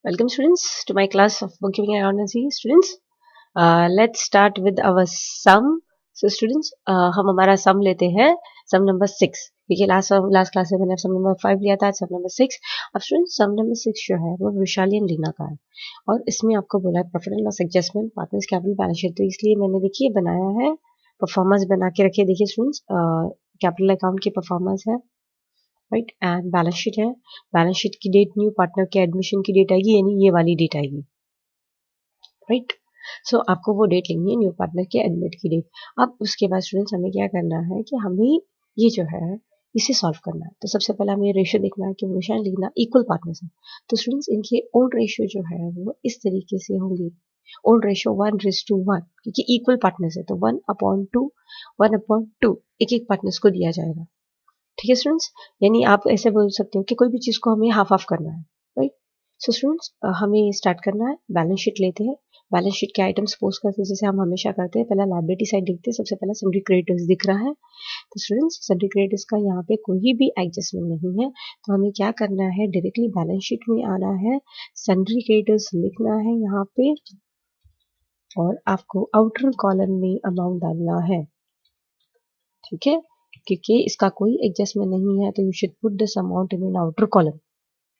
Welcome students to my class of bookkeeping and accountancy. Students, let's start with our sum. So students, हम हमारा sum लेते हैं sum number 6. ठीक है, last class में मैंने sum number 5 लिया था, sum number 6. अब students sum number 6 जो है वो वैशाली एंड लीना का है और इसमें आपको बोला है profit and loss adjustment partners capital balance sheet, तो इसलिए मैंने देखिए बनाया है परफॉर्मेंस बना के रखिए. देखिए स्टूडेंट्स, कैपिटल अकाउंट की परफॉर्मेंस है, राइट, एंड बैलेंस शीट है. बैलेंस शीट की डेट न्यू पार्टनर के एडमिशन की डेट आएगी, यानी ये वाली डेट आएगी, राइट. सो आपको वो डेट लिखनी है, न्यू पार्टनर के एडमिट की डेट. अब उसके बाद स्टूडेंट्स हमें क्या करना है कि हमें ये जो है इसे सॉल्व करना है. तो सबसे पहले हमें रेशियो देखना है कि वैशाली लिखना इक्वल पार्टनर्स है. तो स्टूडेंट्स इनके ओल्ड रेशियो जो है वो इस तरीके से होंगे. ओल्ड रेशियो 1:1, क्योंकि इक्वल पार्टनर्स है तो 1/2 1/2 एक एक पार्टनर्स को दिया जाएगा. ठीक है स्टूडेंट्स, यानी आप ऐसे बोल सकते हो कि कोई भी चीज़ को हमें हाफ हाफ करना है, राइट. सो स्टूडेंट्स, हमें स्टार्ट करना है. बैलेंस शीट लेते हैं. बैलेंस शीट के आइटम्स पोस्ट करते हैं जैसे हम हमेशा करते हैं. पहला लायबिलिटी साइड देखते हैं. सबसे पहला सन्ड्री क्रेडिटर्स दिख रहा है. तो स्टूडेंट्स सन्ड्री क्रेडिटर्स का यहाँ पे कोई भी एडजस्टमेंट नहीं है, तो हमें क्या करना है, डायरेक्टली बैलेंस शीट में आना है, सन्ड्री क्रेडिटर्स लिखना है यहाँ पे और आपको आउटर कॉलम में अमाउंट डालना है. ठीक है, क्योंकि इसका कोई एडजस्टमेंट नहीं है तो you should put this amount in an outer column,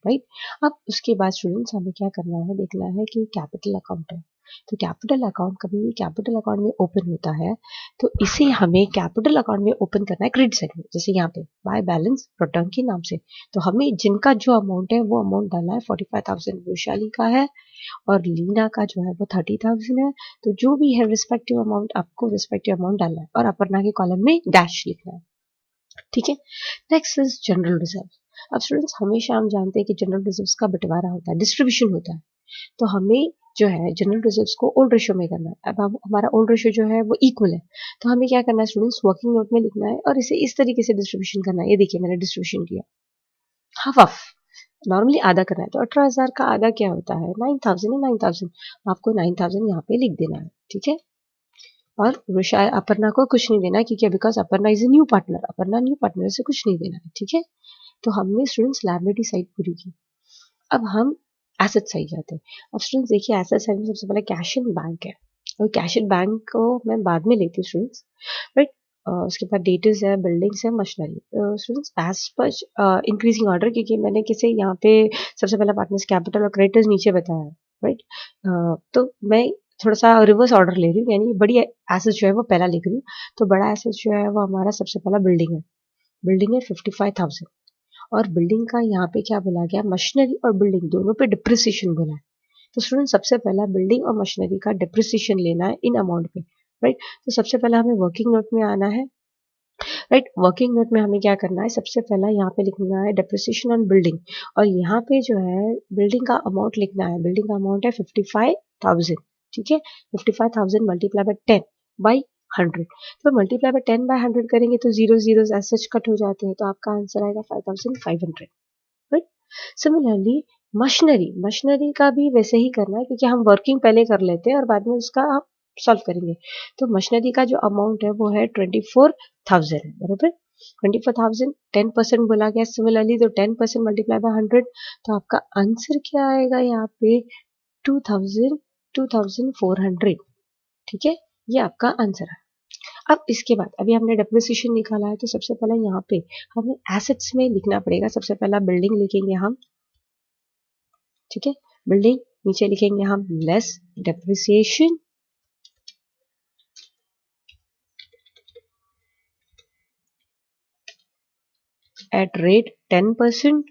right. अब उसके बाद स्टूडेंट्स हमें क्या करना है, देखना है कि कैपिटल अकाउंट है. तो कैपिटल अकाउंट कभी भी कैपिटल अकाउंट में ओपन होता है तो इसे हमें कैपिटल अकाउंट में ओपन करना है क्रेडिट साइड में, जैसे यहाँ पे बाय बैलेंस रिटर्न के नाम से. तो हमें जिनका जो अमाउंट है वो अमाउंट डालना है. 45,000 वैशाली का है और लीना का जो है वो 30,000 है. तो जो भी है रिस्पेक्टिव अमाउंट आपको रिस्पेक्टिव अमाउंट डालना है और अपर्णा के कॉलम में डैश लिखना है. ठीक है. Next is general reserve. अब स्टूडेंट्स हमेशा हम जानते हैं कि जनरल रिजर्व्स का बंटवारा होता है, डिस्ट्रीब्यूशन होता है. तो हमें जो है जनरल रिजर्व्स को ओल्ड रेशियो में करना है. अब हमारा ओल्ड रेशियो जो है वो इक्वल है, तो हमें क्या करना है स्टूडेंट्स, वर्किंग नोट में लिखना है और इसे इस तरीके से डिस्ट्रीब्यूशन करना है. ये देखिए मैंने डिस्ट्रीब्यूशन किया, हाफ हाफ. नॉर्मली आधा करना है, तो 18,000 का आधा क्या होता है, 9,000 है. 9,000 आपको 9,000 यहाँ पे लिख देना है. ठीक है. और अपर्णा को कुछ नहीं देना है क्योंकि because Aparna is a new partner, Aparna new partner से कुछ नहीं देना है. ठीक है. तो हमने स्टूडेंट्स लायबिलिटी साइड पूरी की. अब हम एसेट साइड जाते हैं. अब स्टूडेंट्स देखिए एसेट साइड में सबसे पहले कैश इन बैंक है और कैश इन बैंक को मैं बाद में लेती हूँ स्टूडेंट्स, राइट. उसके बाद डेटर्स है, बिल्डिंग्स है, machinery. Students as per increasing order, क्योंकि मैंने किसे यहाँ पे सबसे पहला पार्टनर्स कैपिटल और क्रेडिटर्स नीचे बताया है, राइट. तो मैं थोड़ा सा रिवर्स ऑर्डर ले रही हूँ, यानी बड़ी एसेट जो है वो पहला लिख रही हूँ. तो बड़ा एसेट जो है वो हमारा सबसे पहला बिल्डिंग है. बिल्डिंग है 55,000 और बिल्डिंग का यहाँ पे क्या बोला गया, मशीनरी और बिल्डिंग दोनों पे डिप्रिसिएशन बोला है. तो स्टूडेंट सबसे पहला बिल्डिंग और मशीनरी का डिप्रिसिएशन लेना है इन अमाउंट पे, राइट. तो सबसे पहला हमें वर्किंग नोट में आना है, राइट. वर्किंग नोट में हमें क्या करना है, सबसे पहला यहाँ पे लिखना है डिप्रिसिएशन ऑन बिल्डिंग और यहाँ पे जो है बिल्डिंग का अमाउंट लिखना है. बिल्डिंग का अमाउंट है 55,000. ठीक है. 55,000 मल्टीप्लाई बाय 10 बाई 100. तो मल्टीप्लाई बाय 10 बाय 100 करेंगे तो zero zero as such cut हो जाते हैं, तो आपका आंसर आएगा 5,500, राइट. सिमिलरली मशीनरी का भी वैसे ही करना है क्योंकि हम वर्किंग पहले कर लेते हैं और बाद में उसका हम सॉल्व करेंगे. तो मशीनरी का जो अमाउंट है वो है 24,000 है, बराबर. 24,000 10% बोला गया. सिमिलरली तो 10% मल्टीप्लाई बाय 100, तो आपका आंसर क्या आएगा यहाँ पे 2,400. ठीक है, ये आपका आंसर है. अब इसके बाद अभी हमने डेप्रिसिएशन निकाला है, तो सबसे पहले यहाँ पे हमें एसेट्स में लिखना पड़ेगा. सबसे पहला बिल्डिंग लिखेंगे हम. ठीक है. बिल्डिंग नीचे लिखेंगे हम लेस डेप्रिसिएशन एट रेट 10%.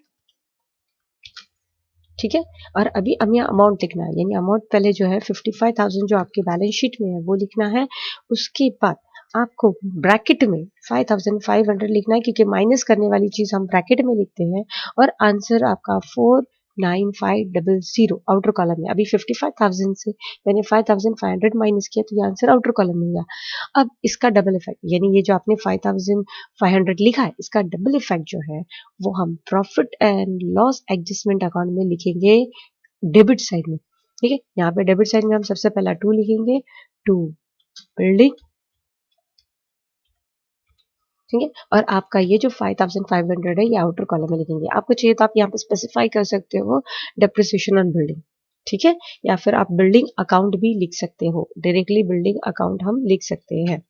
ठीक है. और अभी हमें अमाउंट लिखना है, यानी अमाउंट पहले जो है 55,000 जो आपके बैलेंस शीट में है वो लिखना है. उसके बाद आपको ब्रैकेट में 5,500 लिखना है क्योंकि माइनस करने वाली चीज हम ब्रैकेट में लिखते हैं. और आंसर आपका 49500 आउटर कॉलम में. अभी 55,000 से मैंने 5,500 माइनस किया तो ये आंसर आउटर कॉलम में गया. अब इसका डबल इफेक्ट, यानी ये जो आपने 5,500 लिखा है इसका डबल इफेक्ट जो है वो हम profit and loss adjustment account में लिखेंगे डेबिट साइड में. ठीक है. यहाँ पे डेबिट साइड में हम सबसे पहला 2 लिखेंगे, 2 बिल्डिंग ठीक है। और आपका ये जो 5500 है ये आउटर कॉलम में लिखेंगे। आपको चाहिए तो आप यहाँ पे स्पेसिफाई कर सकते हो डेप्रिसिएशन ऑन बिल्डिंग, ठीक है, या फिर आप बिल्डिंग अकाउंट भी लिख सकते हो, डायरेक्टली बिल्डिंग अकाउंट हम लिख सकते हैं,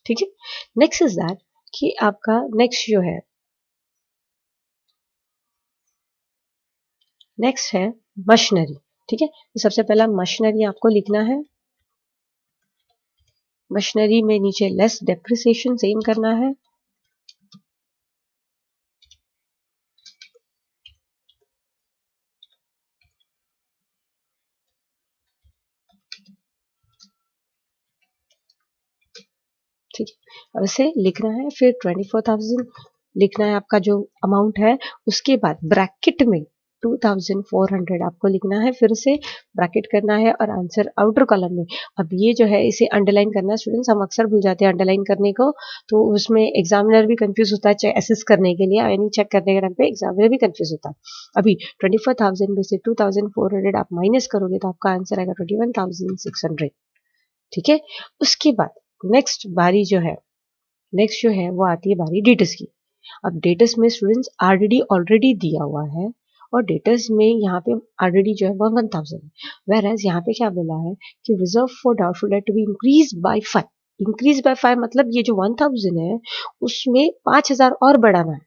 ठीक है। नेक्स्ट इज दैट कि आपका नेक्स्ट जो है, नेक्स्ट है मशीनरी, ठीक है। तो सबसे पहला मशीनरी आपको लिखना है, मशीनरी में नीचे लेस डेप्रिसिएशन सेम करना है, ठीक है। अब इसे लिखना है, फिर 24,000 लिखना है आपका जो अमाउंट है, उसके बाद ब्रैकेट में 2,400 आपको लिखना है, फिर से ब्रैकेट करना है और आंसर आउटर कॉलम में। अब ये जो है इसे अंडरलाइन करना है स्टूडेंट्स, हम अक्सर भूल जाते हैं अंडरलाइन करने को, तो उसमें एग्जामिनर भी कंफ्यूज होता है असेस करने के लिए, यानी चेक करने के टाइम पे एग्जामिनर भी कंफ्यूज होता है। अभी 24,000 में से 2,400 आप माइनस करोगे तो आपका आंसर आएगा 21,600, ठीक है। उसके बाद नेक्स्ट बारी जो है, नेक्स्ट जो है वो आती है बारी डेटस की। अब डेटस में स्टूडेंट्स आरडीडी ऑलरेडी दिया हुआ है, और डेटस में यहाँ पे आरडीडी जो है वो 1000 है, वेर एज यहाँ पे क्या बोला है कि reserve for doubtful debt to be increase by 5। Increase by 5 मतलब ये जो 1000 है उसमें 5000 और बढ़ाना है,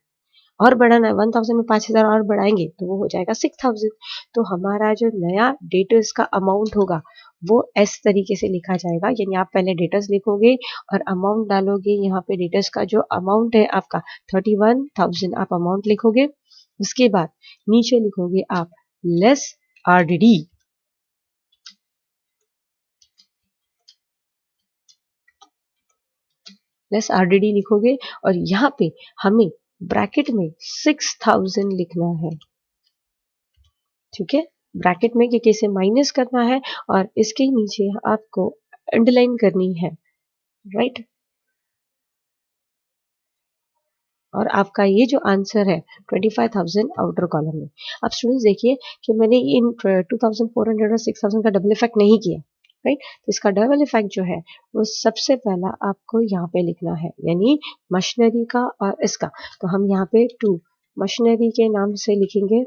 और बढ़ाना है 1000 में 5000 और बढ़ाएंगे तो वो हो जाएगा 6000। तो हमारा जो नया डेटर्स का अमाउंट होगा वो इस तरीके से लिखा जाएगा, यानी आप पहले डेटर्स लिखोगे और अमाउंट डालोगे, यहाँ पे डेटर्स का जो अमाउंट है आपका 31,000 आप अमाउंट लिखोगे, उसके बाद नीचे लिखोगे आप लेस आरडीडी, लेस आरडीडी लिखोगे, और यहाँ पे हमें ब्रैकेट में 6000 लिखना है, ठीक है। ब्रैकेट में क्योंकि इसे माइनस करना है और इसके नीचे आपको अंडरलाइन करनी है, राइट। और आपका ये जो आंसर है 25,000 आउटर कॉलम में। अब स्टूडेंट्स देखिए कि मैंने इन 2,400 और 6,000 का डबल इफेक्ट नहीं किया, राइट। तो इसका डबल इफेक्ट जो है वो सबसे पहला आपको यहाँ पे लिखना है, यानी मशीनरी का और इसका। तो हम यहाँ पे टू मशीनरी के नाम से लिखेंगे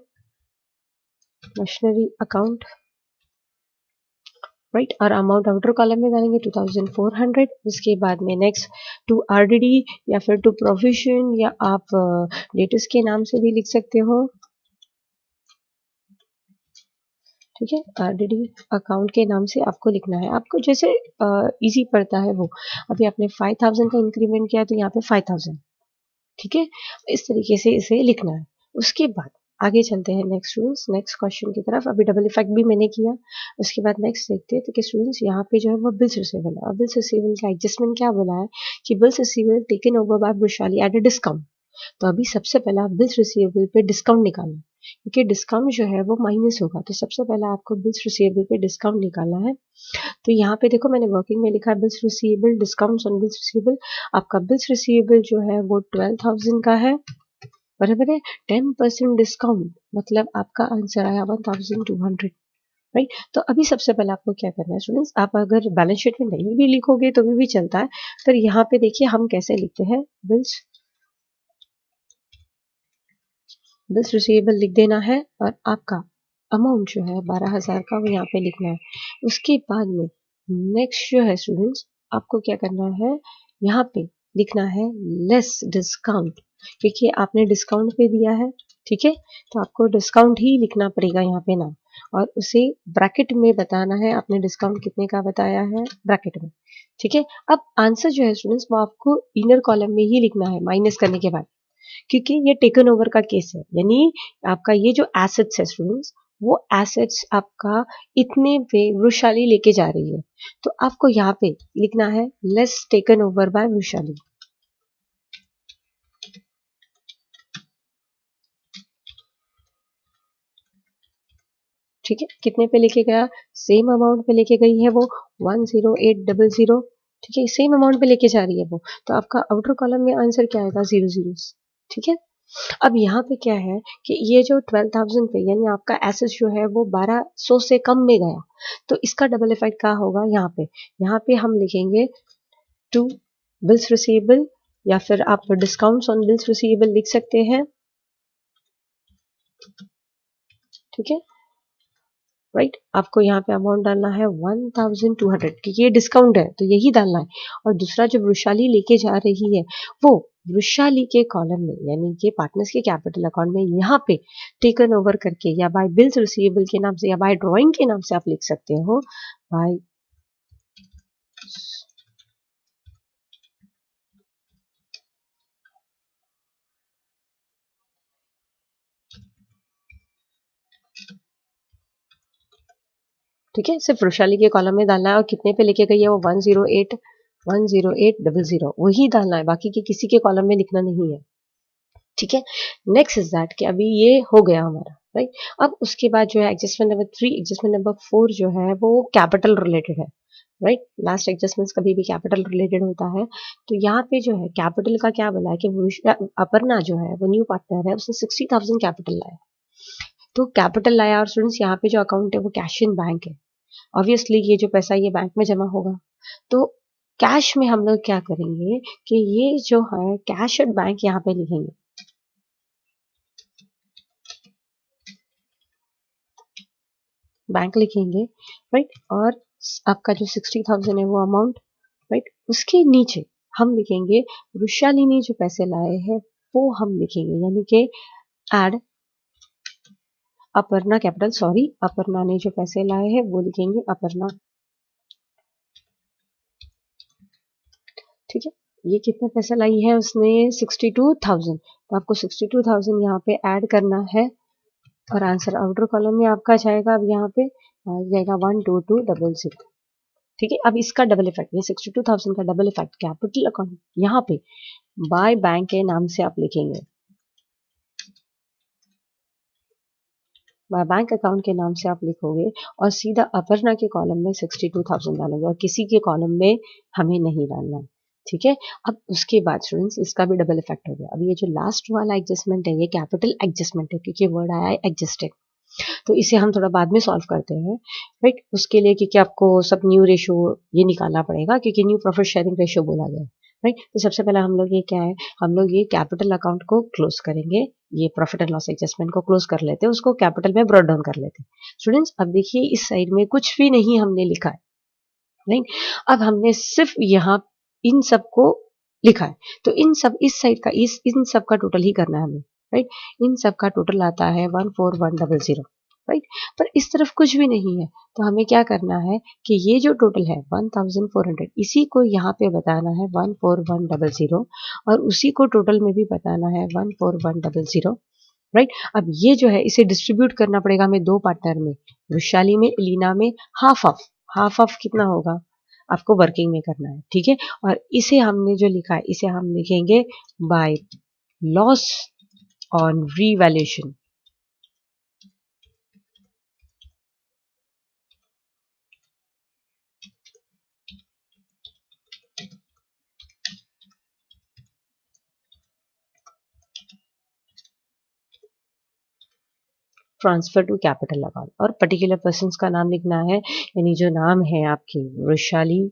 मशीनरी अकाउंट, राइट, और अमाउंट आउटर कॉलम में डालेंगे 2400। उसके बाद में नेक्स्ट टू आरडीडी या फिर टू प्रोविजन, या आप डेटर्स के नाम से भी लिख सकते हो, ठीक है। आरडीडी अकाउंट के नाम से आपको लिखना है, आपको जैसे इजी पड़ता है वो। अभी आपने 5000 का इंक्रीमेंट किया तो यहाँ पे 5000, ठीक है। इस तरीके से इसे लिखना है। उसके बाद आगे चलते हैं नेक्स्ट स्टूडेंट्स, नेक्स्ट क्वेश्चन की तरफ। अभी डबल इफेक्ट भी मैंने किया। उसके बाद नेक्स्ट देखते हैं तो कि स्टूडेंट्स यहाँ पे जो है वो बिल्स रिसीवेबल है, और बिल्स रिसीवेबल का एडजस्टमेंट क्या बोला है कि bills receivable taken over by Vaishali at a discount. तो अभी सबसे पहला बिल्स रिसीवेबल पे डिस्काउंट निकालना है, क्योंकि डिस्काउंट जो है वो माइनस होगा, तो सबसे पहला आपको बिल्स रिसीवेबल पे डिस्काउंट निकालना है। तो यहाँ पे देखो मैंने वर्किंग में लिखा है bills receivable discount on bills receivable. आपका बिल्स रिसीवेबल जो है वो 12,000 का है, बराबर है। 10% डिस्काउंट मतलब आपका आंसर आया 1,200, राइट। तो अभी सबसे पहले आपको क्या करना है स्टूडेंट्स, आप अगर बैलेंस शीट में नहीं भी लिखोगे तो भी चलता है, पर यहाँ पे देखिए हम कैसे लिखते हैं, बिल्स बिल्स रिसीवेबल लिख देना है, और आपका अमाउंट जो है 12,000 का वो यहाँ पे लिखना है। उसके बाद में नेक्स्ट जो है स्टूडेंट्स, आपको क्या करना है, यहाँ पे लिखना है लेस डिस्काउंट, क्योंकि आपने डिस्काउंट पे दिया है, ठीक है। तो आपको डिस्काउंट ही लिखना पड़ेगा यहाँ पे नाम, और उसे ब्रैकेट में बताना है, आपने डिस्काउंट कितने का बताया है ब्रैकेट में, ठीक है। अब आंसर जो है स्टूडेंट्स वो आपको इनर कॉलम में ही लिखना है माइनस करने के बाद, क्योंकि ये टेकन ओवर का केस है, यानी आपका ये जो एसेट्स है स्टूडेंट्स, वो एसेट्स आपका इतने पे वृषाली लेके जा रही है, तो आपको यहाँ पे लिखना है less taken over by Vrishali, ठीक है। कितने पे लेके गया, सेम अमाउंट पे लेके गई है वो 10800, ठीक है, सेम अमाउंट पे लेके जा रही है वो, तो आपका आउटर कॉलम में आंसर क्या आएगा, 00, ठीक है। अब यहाँ पे क्या है कि ये जो 12,000 पे यानी आपका एसेट जो है वो 1200 से कम में गया, तो इसका डबल इफेक्ट क्या होगा, यहाँ पे हम लिखेंगे टू बिल्स रिसीवेबल या फिर आप डिस्काउंट्स ऑन बिल्स रिसीवेबल लिख सकते हैं, ठीक है, राइट। आपको यहाँ पे अमाउंट डालना है 1200 क्योंकि ये डिस्काउंट है तो यही डालना है। और दूसरा जो वृषाली लेके जा रही है वो वृषाली के कॉलम में यानी कि पार्टनर्स के कैपिटल अकाउंट में यहाँ पे टेकन ओवर करके या बाय बिल्स रिसीवेबल के नाम से या बाय ड्रॉइंग के नाम से आप लिख सकते हो बाय, ठीक है, सिर्फ वृषाली के कॉलम में डालना है और कितने पे लेके गई है वो 108 वही डालना है, बाकी के किसी के कॉलम में लिखना नहीं है, ठीक है। नेक्स्ट इज दैट कि अभी ये हो गया हमारा, राइट। अब उसके बाद जो है एडजस्टमेंट नंबर 3, एडजस्टमेंट नंबर 4 जो है वो कैपिटल रिलेटेड है, राइट। लास्ट एडजस्टमेंट्स कभी भी कैपिटल रिलेटेड होता है। तो यहाँ पे जो है कैपिटल का क्या बोला है कि अपर्णा जो है वो न्यू पार्टनर है, उसने 60,000 कैपिटल लाया। तो कैपिटल लाया और स्टूडेंट्स यहाँ पे जो अकाउंट है वो कैश इन बैंक है। ऑब्वियसली ये जो पैसा ये बैंक में जमा होगा। तो कैश में हम लोग क्या करेंगे कि ये जो है कैश एट बैंक यहाँ पे लिखेंगे, बैंक लिखेंगे, राइट। और आपका जो 60,000 है वो अमाउंट, राइट। उसके नीचे हम लिखेंगे वृषाली ने जो पैसे लाए हैं वो हम लिखेंगे, यानी कि add Aparna capital, sorry Aparna ने जो पैसे लाए हैं वो लिखेंगे अपर्णा, ठीक है। ये कितना पैसा लाई है उसने 62,000, तो आपको 62,000 यहाँ पे ऐड करना है और आंसर आउटर कॉलम में आपका जाएगा। अब यहाँ पे आ जाएगा 12200, ठीक है। अब इसका डबल इफेक्ट, ये 62,000 का डबल इफेक्ट कैपिटल अकाउंट यहाँ पे बाय बैंक के नाम से आप लिखेंगे, बाय बैंक अकाउंट के नाम से आप लिखोगे और सीधा अपर्णा के कॉलम में 62,000 डालोगे और किसी के कॉलम में हमें नहीं डालना, ठीक है। अब उसके बाद स्टूडेंट्स इसका भी डबल इफेक्ट हो गया। अब ये जो लास्ट वाला एडजस्टमेंट है ये कैपिटल एडजस्टमेंट है क्योंकि वर्ड आया है एडजस्टेड, तो इसे हम थोड़ा बाद में सॉल्व करते हैं, राइट। उसके लिए क्योंकि आपको सब न्यू रेशो ये निकालना पड़ेगा क्योंकि न्यू प्रॉफिट शेयरिंग रेशो बोला गया है, राइट। तो सबसे पहले हम लोग ये क्या है, हम लोग ये कैपिटल अकाउंट को क्लोज करेंगे, ये प्रॉफिट एंड लॉस एडजस्टमेंट को क्लोज कर लेते हैं, उसको कैपिटल में ब्रॉट डाउन कर लेते हैं। स्टूडेंट्स अब देखिए इस साइड में कुछ भी नहीं हमने लिखा है, राइट। अब हमने सिर्फ यहाँ इन सब को लिखा है, तो इन सब इस साइड का इन सब का टोटल ही करना है हमें, राइट। इन सब का टोटल आता है 14100, राइट। पर इस तरफ कुछ भी नहीं है तो हमें क्या करना है कि ये जो टोटल है 1400 इसी को यहाँ पे बताना है 14100 और उसी को टोटल में भी बताना है 14100, राइट। अब ये जो है इसे डिस्ट्रीब्यूट करना पड़ेगा हमें दो पार्टनर में, वृषाली में, लीना में, हाफ ऑफ कितना होगा आपको वर्किंग में करना है, ठीक है। और इसे हमने जो लिखा है इसे हम लिखेंगे by loss on revaluation, transfer to capital account और पर्टिकुलर पर्सन का नाम लिखना है, यानी जो नाम है आपकी वृषाली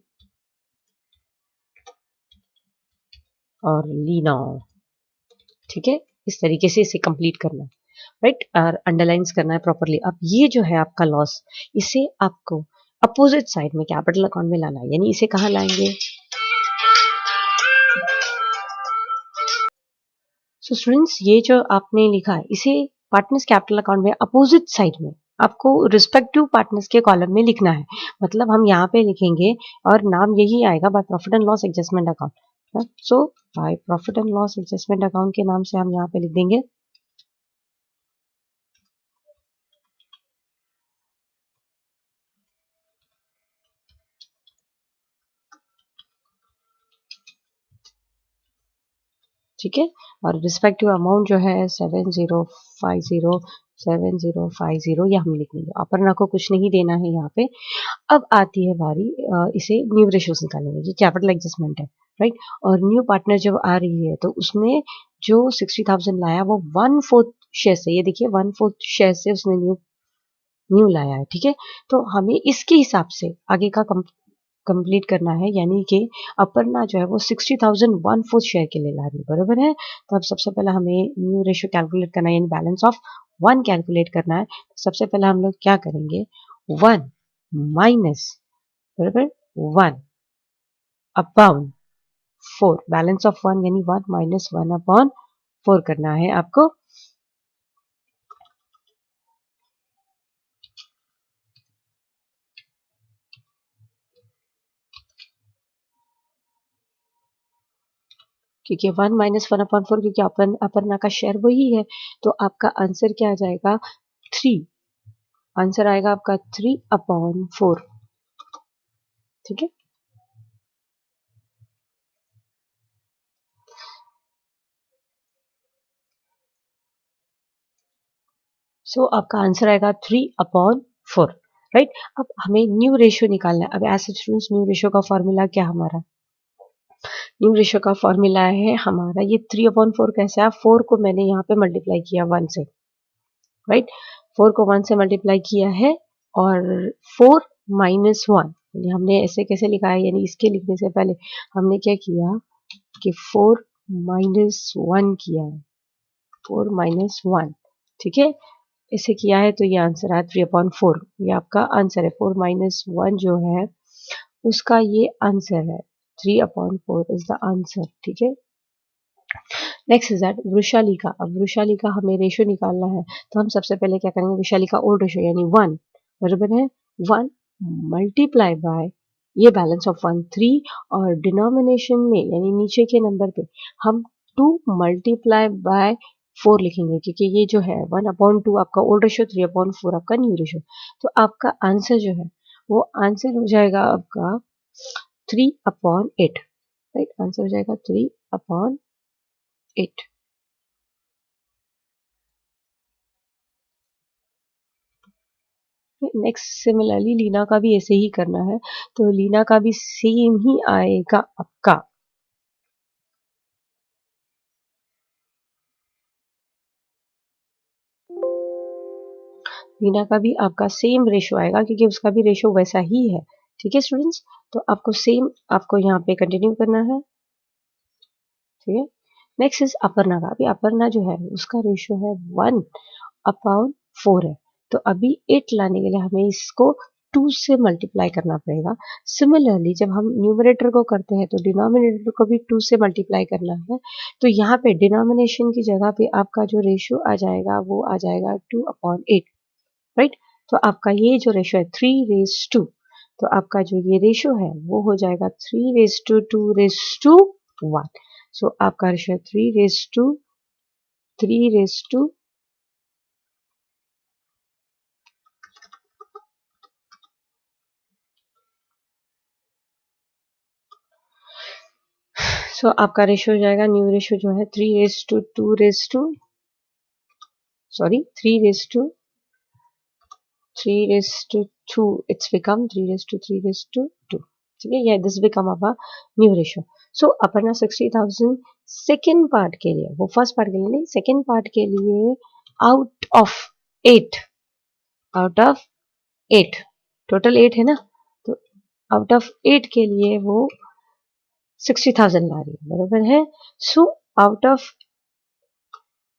और लीना, ठीक है। इस तरीके से इसे कंप्लीट करना है, राइट, और अंडरलाइंस करना है प्रॉपरली। अब ये जो है आपका लॉस इसे आपको अपोजिट साइड में कैपिटल अकाउंट में लाना है, यानी इसे कहाँ लाएंगे, सो स्टूडेंट्स ये जो आपने लिखा है इसे पार्टनर्स कैपिटल अकाउंट में अपोजिट साइड में आपको रिस्पेक्टिव पार्टनर्स के कॉलम में लिखना है। मतलब हम यहाँ पे लिखेंगे और नाम यही आएगा by profit and loss adjustment account, so by profit and loss adjustment account के नाम से हम यहाँ पे लिख देंगे, ठीक है। और रिस्पेक्टिव अमाउंट जो है 7050 ये हम लिख लेंगे, अपर्णा को कुछ नहीं देना है यहाँ पे। अब आती है बारी इसे न्यू रेशियोज निकालने की, कैपिटल एडजस्टमेंट है, राइट। और न्यू पार्टनर जब आ रही है तो उसने जो 60,000 लाया वो 1/4 शेयर से, ये देखिए 1/4 शेयर से उसने न्यू न्यू लाया है, ठीक है। तो हमें इसके हिसाब से आगे का कंप्लीट करना है, यानी कि अपर्णा जो है वो 60,000 1/4 शेयर के लिए ला रही है, बराबर है। तो अब सबसे पहले हमें न्यू रेशियो कैलकुलेट करना है, यानी बैलेंस ऑफ 1 कैलकुलेट करना है। सबसे पहले हम लोग क्या करेंगे, 1 माइनस, बराबर, 1 अपॉन 4, बैलेंस ऑफ 1 यानी 1 माइनस 1 अपॉन 4 करना है आपको। क्योंकि 1 माइनस 1 अपॉन 4, क्योंकि अपर्णा का शेयर वही है, तो आपका आंसर क्या आ जाएगा, 3। आंसर आएगा आपका 3 अपॉन 4, ठीक है। सो आपका आंसर आएगा 3 अपॉन 4, राइट। अब हमें न्यू रेशियो निकालना है। अब एज स्टूडेंट्स न्यू रेशियो का फॉर्मूला क्या हमारा, न्यू रेशियो का फॉर्मूला है हमारा ये 3 अपॉन 4 कैसे है, 4 को मैंने यहाँ पे मल्टीप्लाई किया 1 से, राइट। 4 को 1 से मल्टीप्लाई किया है, और 4 माइनस 1, यानी हमने ऐसे कैसे लिखा है, यानी इसके लिखने से पहले हमने क्या किया कि 4 माइनस 1 किया है, 4 माइनस 1, ठीक है। इसे किया है तो ये आंसर आया 3 अपॉन 4, ये आपका आंसर है। 4 माइनस 1 जो है उसका ये आंसर है, 3 अपॉन 4 इज द आंसर, ठीक है। नेक्स्ट इज दैट वृषाली का। अब वृषाली का हमें रेशियो निकालना है, तो हम सबसे पहले क्या करेंगे, वृषाली का ओल्ड रेशियो यानी 1, बराबर है 1 मल्टीप्लाई बाय ये बैलेंस ऑफ 1 3, और डिनोमिनेशन में यानी नीचे के नंबर पे हम 2 मल्टीप्लाई बाय 4 लिखेंगे, क्योंकि ये जो है 1 अपॉन 2 आपका ओल्ड रेशियो, 3 अपॉन 4 आपका न्यू रेशियो। तो आपका आंसर जो है वो आंसर हो जाएगा आपका 3 अपॉन 8, राइट। आंसर हो जाएगा 3 अपॉन 8। नेक्स्ट सिमिलरली लीना का भी ऐसे ही करना है, तो लीना का भी सेम ही आएगा आपका। लीना का भी आपका सेम रेशो आएगा, क्योंकि उसका भी रेशो वैसा ही है, ठीक है स्टूडेंट्स। तो आपको सेम आपको यहाँ पे कंटिन्यू करना है, ठीक है। नेक्स्ट इज अपर्णा का। अभी अपर्णा जो है उसका रेशो है 1 अपॉन 4 है, तो अभी 8 लाने के लिए हमें इसको 2 से मल्टीप्लाई करना पड़ेगा। सिमिलरली जब हम न्यूमरेटर को करते हैं तो डिनोमिनेटर को भी 2 से मल्टीप्लाई करना है, तो यहाँ पे डिनोमिनेशन की जगह पे आपका जो रेशियो आ जाएगा वो आ जाएगा 2 अपॉन 8, राइट। तो आपका ये जो रेशियो है 3 रेस टू, तो आपका जो ये रेशियो है वो हो जाएगा 3 रेस टू 2 रेस टू 1। सो आपका रेशियो 3 रेस टू सो आपका रेशियो हो जाएगा, न्यू रेशियो जो है 3 raise to 2 raise to, sorry 3 raise to 2, it's become 3 raised to 3 raised to 2, ठीक है। ये this become a new ratio. So अपना 60,000 सेकेंड पार्ट के लिए, वो फर्स्ट पार्ट के लिए नहीं, सेकेंड पार्ट के लिए out of 8, out of 8, total 8 है ना, तो आउट ऑफ 8 के लिए वो 60,000 ला रही है, बराबर है। सो आउट ऑफ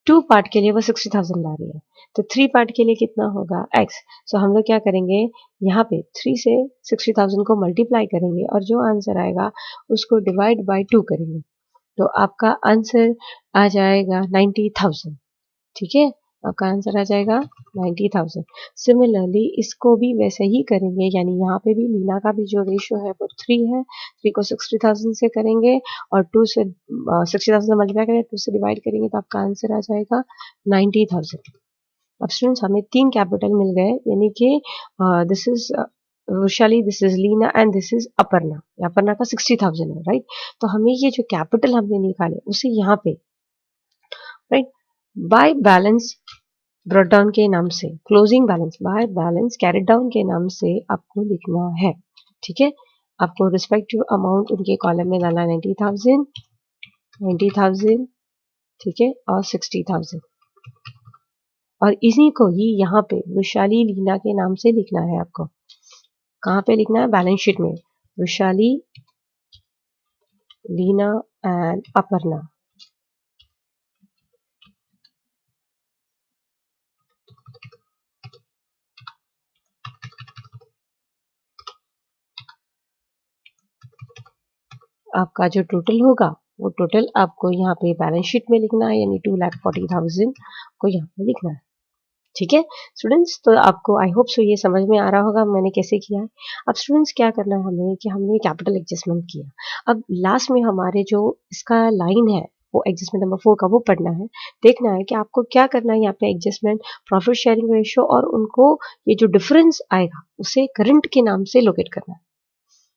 2 पार्ट के लिए वो 60,000 ला रही है, तो 3 पार्ट के लिए कितना होगा x। सो हम लोग क्या करेंगे, यहाँ पे 3 से 60,000 को मल्टीप्लाई करेंगे, और जो आंसर आएगा उसको डिवाइड बाय 2 करेंगे, तो आपका आंसर आ जाएगा 90,000, ठीक है। आपका आंसर आ जाएगा 90,000। सिमिलरली इसको भी वैसे ही करेंगे, यानी यहाँ पे भी लीना का भी जो रेशियो है वो 3 है, 3 को 60,000 से करेंगे, और 2 से 60,000 से मल्टीप्लाई करेंगे, 2 से डिवाइड करेंगे, तो आपका आंसर आ जाएगा 90,000। अब स्टूडेंट्स हमें 3 कैपिटल मिल गए, यानी कि this is Vaishali, this is Leena and this is Aparna. Aparna का 60,000 है, राइट। तो हमें ये जो कैपिटल हमने निकाले उसे यहाँ पे, right, by balance brought down के नाम से, closing balance by balance carried down के नाम से आपको लिखना है, ठीक है। आपको रिस्पेक्टिव अमाउंट उनके कॉलम में डालना 90,000, 90,000, ठीक है, और 60,000, और इसी को ही यहाँ पे वैशाली लीना के नाम से लिखना है आपको। कहाँ पे लिखना है, बैलेंस शीट में। वृशाली, लीना एंड अपर्णा। आपका जो टोटल होगा वो टोटल आपको यहाँ पे बैलेंस शीट में लिखना है, यानी 2,40,000 को यहाँ पे लिखना है। ठीक है स्टूडेंट्स, तो आपको आई होप सो ये समझ में आ रहा होगा मैंने कैसे किया है। अब स्टूडेंट्स क्या करना है हमें कि हमने कैपिटल एडजस्टमेंट किया, अब लास्ट में हमारे जो इसका लाइन है वो एडजस्टमेंट नंबर 4 का वो पढ़ना है। देखना है कि आपको क्या करना है यहाँ पे एडजस्टमेंट, प्रॉफिट शेयरिंग रेशियो और उनको ये जो डिफरेंस आएगा उसे करंट के नाम से लोकेट करना है।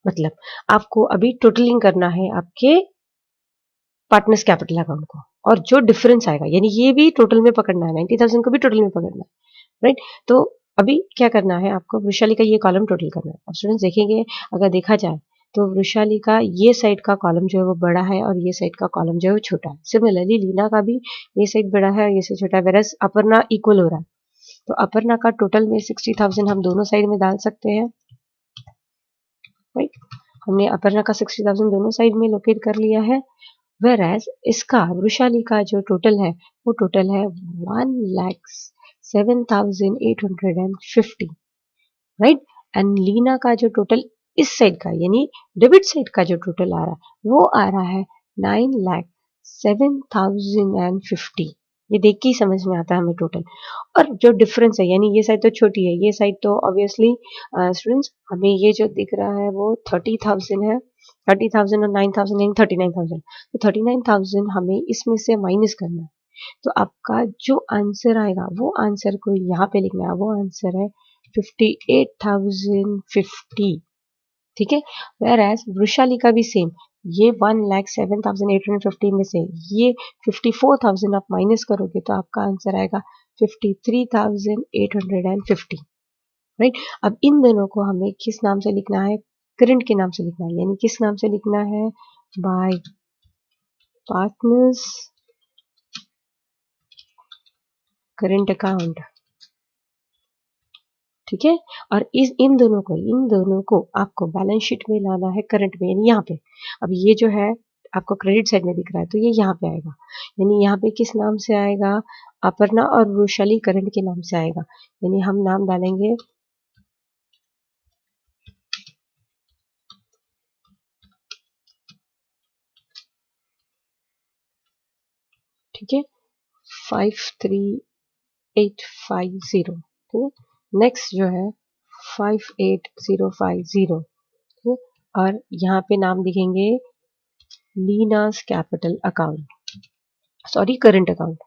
मतलब आपको अभी टोटलिंग करना है आपके पार्टनर्स कैपिटल अकाउंट को, और जो डिफरेंस आएगा यानी ये भी टोटल में पकड़ना है, 90,000 को भी टोटल में पकड़ना है, राइट। तो अभी क्या करना है आपको, वृशाली का ये कॉलम टोटल करना है। अब स्टूडेंट्स देखेंगे, अगर देखा जाए तो वृशाली का ये साइड का कॉलम जो है वो बड़ा है और ये साइड का कॉलम जो है वो छोटा है। सिमिलरली लीना का भी ये साइड बड़ा है और ये साइड छोटा है, वेरस अपर्णा इक्वल हो रहा है। तो अपर्णा का टोटल में 60,000 हम दोनों साइड में डाल सकते हैं, राइट। हमने अपर्णा का 60,000 दोनों साइड में लोकेट कर लिया है। वेरएज इसका वृशाली का जो टोटल है वो टोटल है 1,07,850, राइट। एंड लीना का जो टोटल इस साइड का यानी डेबिट साइड का जो टोटल आ रहा है वो आ रहा है 9,07,050। ये देख के ही समझ में आता है हमें टोटल। और जो डिफरेंस है यानी ये साइड तो छोटी है, ये साइड तो ऑब्वियसली स्टूडेंट्स हमें ये जो दिख रहा है वो 30,000 है, 30,000 और 9,000 यानी 39,000। तो 39,000 हमें इसमें से माइनस करना है। तो आपका जो आंसर आएगा वो आंसर को यहाँ पे लिखना है, वो आंसर है 58,050। ठीक है, वेर एज वृशाली का भी सेम, ये 1,07,850 में से ये 54,000 आप माइनस करोगे तो आपका आंसर आएगा 53,850, राइट। अब इन दोनों को हमें किस नाम से लिखना है, करंट के नाम से लिखना है, यानी किस नाम से लिखना है, बाय पार्टनर्स करंट अकाउंट। ठीक है, और इन दोनों को आपको बैलेंस शीट में लाना है करंट में, यानी यहाँ पे। अब ये जो है आपको क्रेडिट साइड में दिख रहा है तो ये यहाँ पे आएगा, यानी यहाँ पे किस नाम से आएगा, अपर्णा और वृशाली करंट के नाम से आएगा, यानी हम नाम डालेंगे ठीक है 53850। ठीक है, नेक्स्ट जो है 58050। ठीक है, और यहाँ पे नाम दिखेंगे लीनास capital account, sorry current account.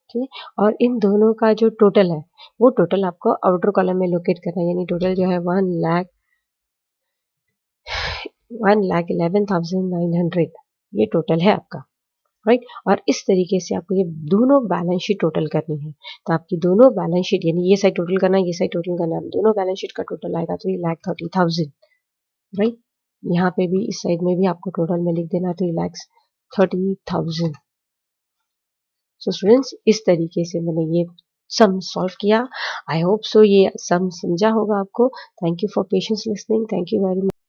ठीक है, और इन दोनों का जो टोटल है वो टोटल आपको आउटर कॉलम में लोकेट करना है, यानी टोटल जो है 1,11,900 ये टोटल है आपका, राइट। और इस तरीके से आपको ये दोनों बैलेंस शीट टोटल करनी है। तो आपकी दोनों बैलेंस शीट यानी ये साइड टोटल करना है, ये साइड टोटल करना है, दोनों बैलेंस शीट का टोटल आएगा 3,30,000, राइट। यहाँ पे भी इस साइड में भी आपको टोटल में लिख देना 3,30,000। सो स्टूडेंट्स इस तरीके से मैंने ये सम सॉल्व किया। आई होप सो ये सम समझा होगा आपको। Thank you for patience listening, thank you very much.